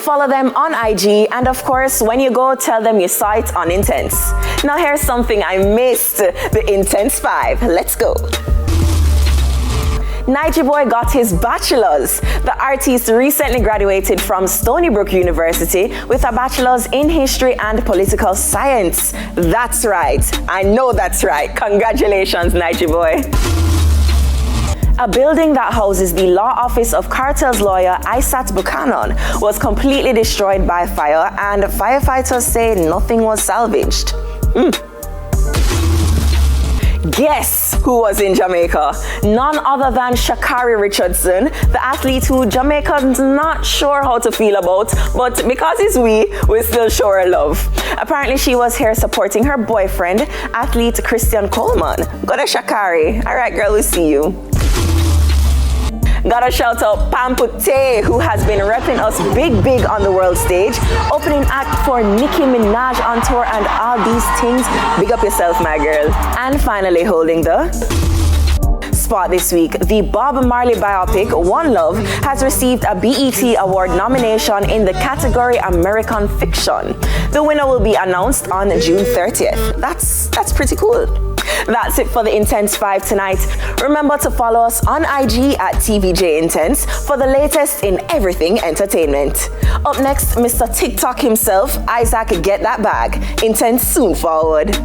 follow them on IG, and of course, when you go, tell them you saw it on Intense. Now here's something I missed, the Intense 5. Let's go. Niger Boy got his bachelor's. The artist recently graduated from Stony Brook University with a bachelor's in history and political science. That's right. I know that's right. Congratulations, Niger Boy. A building that houses the law office of Cartel's lawyer Isat Buchanan was completely destroyed by fire, and firefighters say nothing was salvaged. Guess who was in Jamaica? None other than Sha'Carri Richardson, the athlete who Jamaicans not sure how to feel about, but because it's we still show her love. Apparently she was here supporting her boyfriend, athlete Christian Coleman. Got a Sha'Carri. All right, girl, we'll see you. Gotta shout out Pampute, who has been repping us big on the world stage, opening act for Nicki Minaj on tour and all these things. Big up yourself, my girl. And finally holding the spot this week, the Bob Marley biopic One Love has received a BET Award nomination in the category American Fiction. The winner will be announced on June 30th. That's pretty cool. That's it for the Intense 5 tonight. Remember to follow us on IG at TVJ Intense for the latest in everything entertainment. Up next, Mr. TikTok himself, Isaac Get That Bag. Intense soon forward.